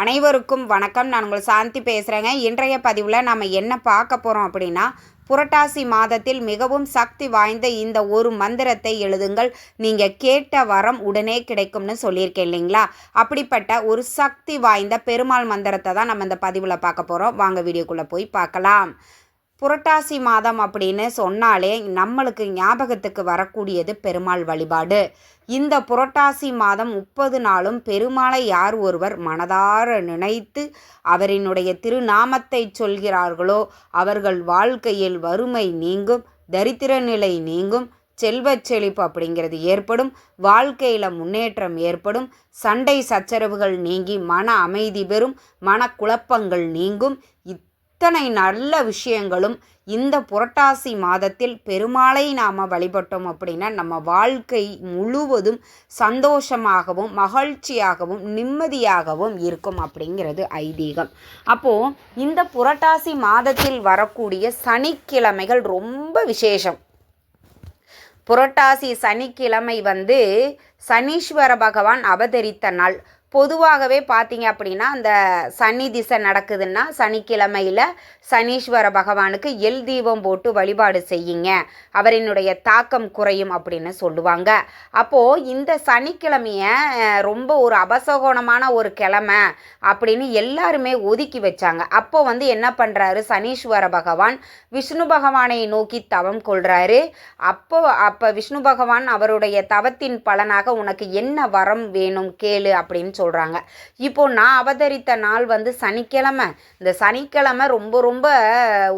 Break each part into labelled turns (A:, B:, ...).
A: அனைவருக்கும் வணக்கம். நான் உங்கள் சாந்தி பேசுகிறேங்க. இன்றைய பதிவில் நம்ம என்ன பார்க்க போகிறோம் அப்படின்னா, புரட்டாசி மாதத்தில் மிகவும் சக்தி வாய்ந்த இந்த ஒரு மந்திரத்தை எழுதுங்கள், நீங்கள் கேட்ட வரம் உடனே கிடைக்கும்னு சொல்லியிருக்கேன் இல்லைங்களா? அப்படிப்பட்ட ஒரு சக்தி வாய்ந்த பெருமாள் மந்திரத்தை தான் நம்ம இந்த பதிவில் பார்க்க போகிறோம். வாங்க வீடியோக்குள்ளே போய் பார்க்கலாம். புரட்டாசி மாதம் அப்படின்னு சொன்னாலே நம்மளுக்கு ஞாபகத்துக்கு வரக்கூடியது பெருமாள் வழிபாடு. இந்த புரட்டாசி மாதம் 30 நாளும் பெருமாளை யார் ஒருவர் மனதார நினைத்து அவரினுடைய திருநாமத்தை சொல்கிறார்களோ அவர்கள் வாழ்க்கையில் வறுமை நீங்கும், தரித்திர நிலை நீங்கும், செல்வச் செழிப்பு அப்படிங்கிறது ஏற்படும், வாழ்க்கையில் முன்னேற்றம் ஏற்படும், சண்டை சச்சரவுகள் நீங்கி மன அமைதி பெறும், மனக்குழப்பங்கள் நீங்கும். இத்தனை நல்ல விஷயங்களும் இந்த புரட்டாசி மாதத்தில் பெருமாளை நாம் வழிபட்டோம் அப்படின்னா நம்ம வாழ்க்கை முழுவதும் சந்தோஷமாகவும் மகிழ்ச்சியாகவும் நிம்மதியாகவும் இருக்கும் அப்படிங்கிறது ஐதீகம். அப்போது இந்த புரட்டாசி மாதத்தில் வரக்கூடிய சனிக்கிழமைகள் ரொம்ப விசேஷம். புரட்டாசி சனிக்கிழமை சனீஸ்வர பகவான் அவதரித்த நாள். பொதுவாகவே பார்த்தீங்க அப்படின்னா அந்த சனி திசை நடக்குதுன்னா சனிக்கிழமையில் சனீஸ்வர பகவானுக்கு எல் தீபம் போட்டு வழிபாடு செய்யுங்க, அவரினுடைய தாக்கம் குறையும் அப்படின்னு சொல்லுவாங்க. அப்போது இந்த சனிக்கிழமையை ரொம்ப ஒரு அபசகுணமான ஒரு கிழமை அப்படின்னு எல்லாருமே ஒதுக்கி வச்சாங்க. அப்போ என்ன பண்ணுறாரு சனீஸ்வர பகவான் விஷ்ணு பகவானை நோக்கி தவம் கொள்கிறாரு. அப்போ விஷ்ணு பகவான் அவருடைய தவத்தின் பலனாக உனக்கு என்ன வரம் வேணும் கேளு அப்படின்னு சொல்கிறாங்க. இப்போ நான் அவதரித்த நாள் சனிக்கிழமை. இந்த சனிக்கிழமை ரொம்ப ரொம்ப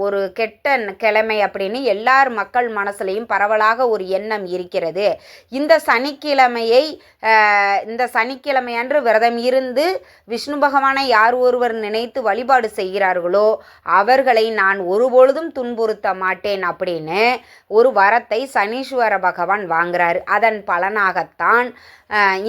A: ஒரு கெட்ட கிழமை அப்படின்னு எல்லார் மக்கள் மனசுலையும் பரவலாக ஒரு எண்ணம் இருக்கிறது. இந்த சனிக்கிழமை அன்று விரதம் இருந்து விஷ்ணு பகவானை யார் ஒருவர் நினைத்து வழிபாடு செய்கிறார்களோ அவர்களை நான் ஒருபொழுதும் துன்புறுத்த மாட்டேன் அப்படின்னு ஒரு வரத்தை சனீஸ்வர பகவான் வாங்குறாரு. அதன் பலனாகத்தான்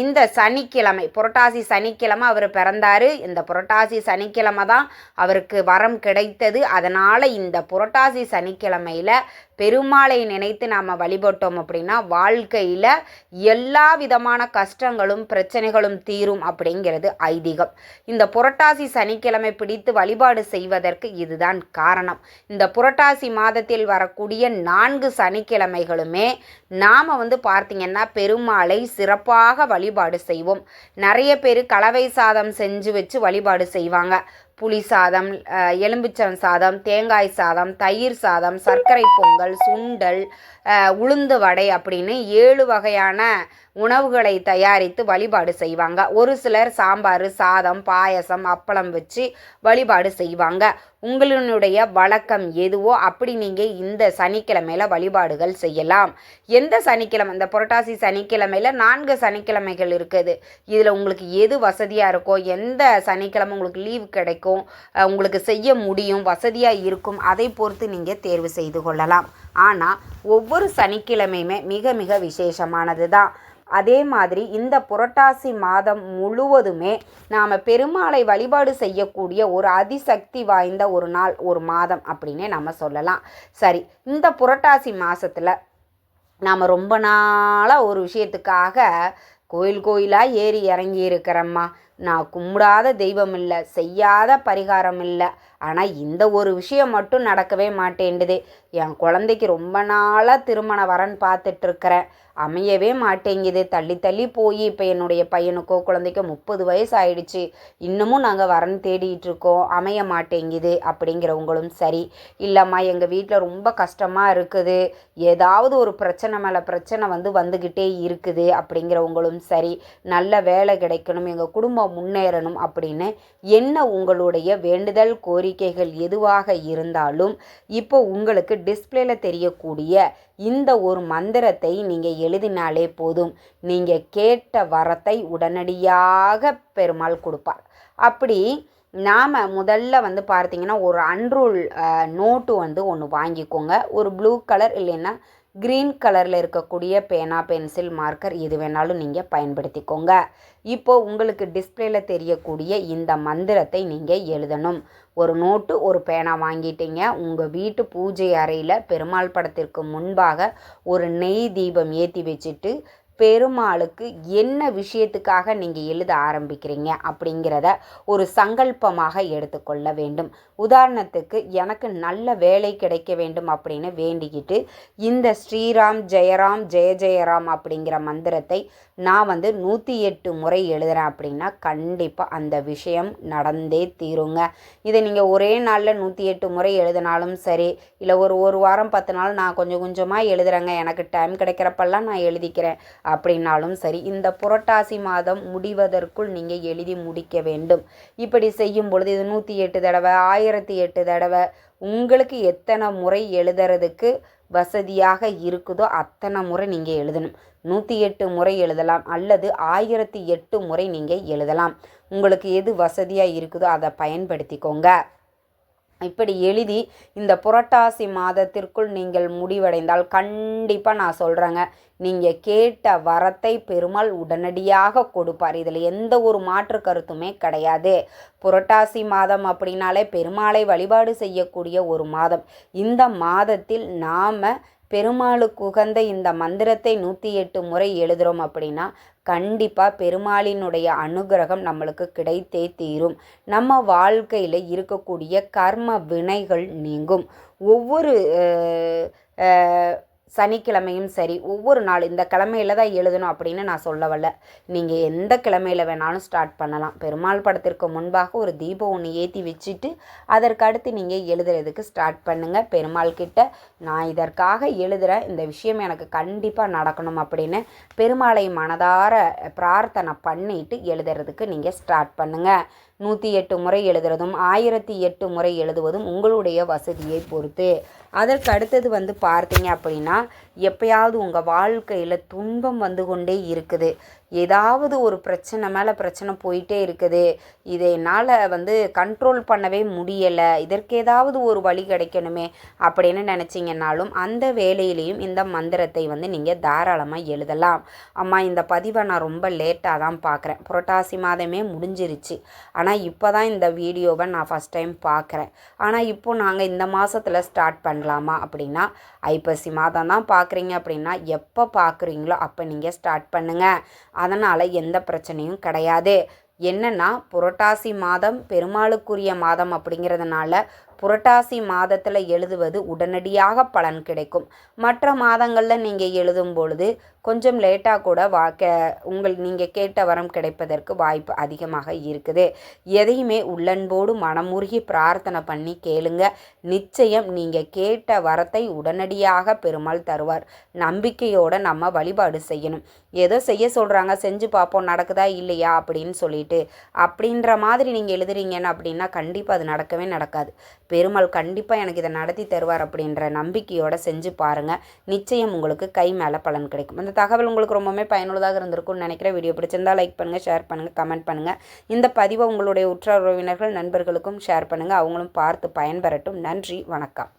A: இந்த சனிக்கிழமை புரட்டாசி சனிக்கிழமை அவர் பிறந்தார். இந்த புரட்டாசி சனிக்கிழமை தான் அவருக்கு வரம் கிடைத்தது. அதனால் இந்த புரட்டாசி சனிக்கிழமையில் பெருமாளை நினைத்து நாம் வழிபட்டோம் அப்படின்னா வாழ்க்கையில் எல்லா விதமான கஷ்டங்களும் பிரச்சனைகளும் தீரும் அப்படிங்கிறது ஐதீகம். இந்த புரட்டாசி சனிக்கிழமை பிடித்து வழிபாடு செய்வதற்கு இதுதான் காரணம். இந்த புரட்டாசி மாதத்தில் வரக்கூடிய 4 சனிக்கிழமைகளுமே நாம் பார்த்திங்கன்னா பெருமாளை சிறப்பாக வழிபாடு செய்வோம். நிறைய பேர் கலவை சாதம் செஞ்சு வச்சு வழிபாடு செய்வாங்க. புளி சாதம், எலும்பிச்சம் சாதம், தேங்காய் சாதம், தயிர் சாதம், சர்க்கரை பொங்கல், சுண்டல், உளுந்து வடை அப்படின்னு 7 வகையான உணவுகளை தயாரித்து வழிபாடு செய்வாங்க. ஒரு சிலர் சாம்பார், சாதம், பாயசம், அப்பளம் வச்சு வழிபாடு செய்வாங்க. உங்களுடைய வழக்கம் எதுவோ அப்படி நீங்கள் இந்த சனிக்கிழமையில் வழிபாடுகள் செய்யலாம். எந்த சனிக்கிழமை, இந்த புரட்டாசி சனிக்கிழமையில் 4 சனிக்கிழமைகள் இருக்குது. இதில் உங்களுக்கு எது வசதியாக இருக்கோ, எந்த சனிக்கிழமை உங்களுக்கு லீவ் கிடைக்கும், உங்களுக்கு செய்ய முடியும், வசதியாக இருக்கும், அதை பொறுத்து நீங்கள் தேர்வு செய்து கொள்ளலாம். ஆனால் ஒவ்வொரு சனிக்கிழமையுமே மிக மிக விசேஷமானது தான். அதே மாதிரி இந்த புரட்டாசி மாதம் முழுவதுமே நாம் பெருமாளை வழிபாடு செய்யக்கூடிய ஒரு அதிசக்தி வாய்ந்த ஒரு நாள், ஒரு மாதம் அப்படின்னே நம்ம சொல்லலாம். சரி, இந்த புரட்டாசி மாதத்தில் நாம் ரொம்ப நாளாக ஒரு விஷயத்துக்காக கோயிலாக ஏறி இறங்கி இருக்கிறம்மா, நான் கும்பிடாத தெய்வம் இல்லை, செய்யாத பரிகாரம் இல்லை, ஆனால் இந்த ஒரு விஷயம் மட்டும் நடக்கவே மாட்டேன்டுது. என் குழந்தைக்கு ரொம்ப நாளாக திருமண வரன் பார்த்துட்ருக்கிறேன், அமையவே மாட்டேங்குது, தள்ளி தள்ளி போய் இப்போ என்னுடைய பையனுக்கோ குழந்தைக்கோ 30 வயசு ஆயிடுச்சு, இன்னமும் நாங்கள் வரன் தேடிட்டு இருக்கோம், அமைய மாட்டேங்குது அப்படிங்கிறவங்களும் சரி, இல்லைம்மா எங்கள் வீட்டில் ரொம்ப கஷ்டமாக இருக்குது, ஏதாவது ஒரு பிரச்சனை மேலே பிரச்சனை வந்துக்கிட்டே இருக்குது அப்படிங்கிறவங்களும் சரி, நல்ல வேலை கிடைக்கணும், எங்கள் குடும்பம் முன்னேறணும் அப்படின்னு என்ன உங்களுடைய வேண்டுதல் கோரிக்கைகள் எதுவாக இருந்தாலும் இப்போ உங்களுக்கு டிஸ்பிளேல தெரியக்கூடிய இந்த ஒரு மந்திரத்தை நீங்கள் எழுதினாலே போதும், நீங்கள் கேட்ட வரத்தை உடனடியாக பெருமாள் கொடுப்பார். அப்படி நாம் முதல்ல பார்த்தீங்கன்னா ஒரு அன்ரூல் நோட்டு ஒன்று வாங்கிக்கோங்க. ஒரு ப்ளூ கலர் இல்லைன்னா க்ரீன் கலரில் இருக்கக்கூடிய பேனா, பென்சில், மார்க்கர் எது வேணாலும் நீங்கள் பயன்படுத்திக்கோங்க. இப்போது உங்களுக்கு டிஸ்பிளேல தெரியக்கூடிய இந்த மந்திரத்தை நீங்கள் எழுதணும். ஒரு நோட்டு, ஒரு பேனா வாங்கிட்டீங்க. உங்கள் வீட்டு பூஜை அறையில் பெருமாள் படத்திற்கு முன்பாக ஒரு நெய் தீபம் ஏற்றி வச்சுட்டு பெருமாளுக்கு என்ன விஷயத்துக்காக நீங்கள் எழுத ஆரம்பிக்கிறீங்க அப்படிங்கிறத ஒரு சங்கல்பமாக எடுத்துக்கொள்ள வேண்டும். உதாரணத்துக்கு எனக்கு நல்ல வேலை கிடைக்க வேண்டும் அப்படின்னு வேண்டிக்கிட்டு இந்த ஸ்ரீராம் ஜெயராம் ஜெய ஜெயராம் அப்படிங்கிற மந்திரத்தை நான் 108 முறை எழுதுகிறேன் அப்படின்னா கண்டிப்பாக அந்த விஷயம் நடந்தே தீருங்க. இதை நீங்கள் ஒரே நாளில் 108 முறை எழுதினாலும் சரி, இல்லை ஒரு வாரம் 10 நாள் நான் கொஞ்சம் கொஞ்சமாக எழுதுகிறேங்க, எனக்கு டைம் கிடைக்கிறப்பெல்லாம் நான் எழுதிக்கிறேன் அப்படின்னாலும் சரி, இந்த புரட்டாசி மாதம் முடிவதற்குள் நீங்கள் எழுதி முடிக்க வேண்டும். இப்படி செய்யும் பொழுது இது 108 தடவை 1008 தடவை உங்களுக்கு எத்தனை முறை எழுதுறதுக்கு வசதியாக இருக்குதோ அத்தனை முறை நீங்கள் எழுதணும். 108 முறை எழுதலாம் அல்லது 1008 முறை நீங்கள் எழுதலாம். உங்களுக்கு எது வசதியாக இருக்குதோ அதை பயன்படுத்திக்கோங்க. இப்படி எழுதி இந்த புரட்டாசி மாதத்திற்குள் நீங்கள் முடிவடைந்தால் கண்டிப்பாக நான் சொல்கிறேங்க, நீங்கள் கேட்ட வரத்தை பெருமாள் உடனடியாக கொடுப்பார். இதில் எந்த ஒரு மாற்று கருத்துமே கிடையாது. புரட்டாசி மாதம் அப்படின்னாலே பெருமாளை வழிபாடு செய்யக்கூடிய ஒரு மாதம். இந்த மாதத்தில் நாம் பெருமாளுக்கு உகந்த இந்த மந்திரத்தை 108 முறை எழுதுகிறோம் அப்படின்னா கண்டிப்பாக பெருமாளினுடைய அனுகிரகம் நம்மளுக்கு கிடைத்தே தீரும். நம்ம வாழ்க்கையில் இருக்கக்கூடிய கர்ம வினைகள் நீங்கும். ஒவ்வொரு சனிக்கிழமையும் சரி, ஒவ்வொரு நாள் இந்த கிழமையில தான் எழுதணும் அப்படின்னு நான் சொல்ல வரல. நீங்கள் எந்த கிழமையில் வேணாலும் ஸ்டார்ட் பண்ணலாம். பெருமாள் படத்திற்கு முன்பாக ஒரு தீபம் ஒன்று ஏற்றி வச்சுட்டு அதற்கு அடுத்து நீங்கள் எழுதுறதுக்கு ஸ்டார்ட் பண்ணுங்கள். பெருமாள் கிட்ட நான் இதற்காக எழுதுகிறேன், இந்த விஷயம் எனக்கு கண்டிப்பாக நடக்கணும் அப்படின்னு பெருமாளை மனதார பிரார்த்தனை பண்ணிட்டு எழுதுறதுக்கு நீங்கள் ஸ்டார்ட் பண்ணுங்கள். 108 முறை எழுதுறதும் 1008 முறை எழுதுவதும் உங்களுடைய வசதியை பொறுத்து. அதற்கு அடுத்தது பார்த்தீங்க அப்படின்னா, எப்பயாவது உங்கள் வாழ்க்கையில் துன்பம் வந்து கொண்டே இருக்குது, ஏதாவது ஒரு பிரச்சனை மேலே பிரச்சனை போயிட்டே இருக்குது, இதை என்னால் கண்ட்ரோல் பண்ணவே முடியலை, இதற்கு ஏதாவது ஒரு வழி கிடைக்கணுமே அப்படின்னு நினச்சிங்கன்னாலும் அந்த வேலையிலையும் இந்த மந்திரத்தை நீங்கள் தாராளமாக எழுதலாம். அம்மா, இந்த பதிவை நான் ரொம்ப லேட்டாக தான் பார்க்குறேன், புரட்டாசி மாதமே முடிஞ்சிருச்சு, ஆனால் இப்போ தான் இந்த வீடியோவை நான் ஃபஸ்ட் டைம் பார்க்குறேன், ஆனால் இப்போது நாங்கள் இந்த மாதத்தில் ஸ்டார்ட் பண்ணலாமா அப்படின்னா, ஐப்பசி மாதம் தான் பார்க்குறீங்க அப்படின்னா எப்போ பார்க்குறீங்களோ அப்போ நீங்கள் ஸ்டார்ட் பண்ணுங்கள். அதனால் எந்த பிரச்சனையும் கிடையாது. என்னென்னா புரட்டாசி மாதம் பெருமாளுக்குரிய மாதம் அப்படிங்கிறதுனால புரட்டாசி மாதத்தில் எழுதுவது உடனடியாக பலன் கிடைக்கும். மற்ற மாதங்களில் நீங்கள் எழுதும் பொழுது கொஞ்சம் லேட்டாக கூட நீங்கள் கேட்ட வரம் கிடைப்பதற்கு வாய்ப்பு அதிகமாக இருக்குது. எதையுமே உள்ளன்போடு மனமுருகி பிரார்த்தனை பண்ணி கேளுங்க. நிச்சயம் நீங்கள் கேட்ட வரத்தை உடனடியாக பெருமாள் தருவார். நம்பிக்கையோடு நம்ம வழிபாடு செய்யணும். ஏதோ செய்ய சொல்கிறாங்க, செஞ்சு பார்ப்போம் நடக்குதா இல்லையா அப்படின்னு சொல்லிட்டு அப்படின்ற மாதிரி நீங்கள் எழுதுறீங்கன்னு அப்படின்னா கண்டிப்பாக அது நடக்கவே நடக்காது. பெருமாள் கண்டிப்பாக எனக்கு இதை நடத்தி தருவார் அப்படின்ற நம்பிக்கையோடு செஞ்சு பாருங்கள். நிச்சயம் உங்களுக்கு கை மேலே பலன் கிடைக்கும். இந்த தகவல் உங்களுக்கு ரொம்பவுமே பயனுள்ளதாக இருந்திருக்கும்னு நினைக்கிறேன். வீடியோ பிடிச்சிருந்தால் லைக் பண்ணுங்கள், ஷேர் பண்ணுங்கள், கமெண்ட் பண்ணுங்கள். இந்த பதிவை உங்களுடைய உற்றார் உறவினர்கள் நண்பர்களுக்கும் ஷேர் பண்ணுங்கள். அவங்களும் பார்த்து பயன்பெறட்டும். நன்றி, வணக்கம்.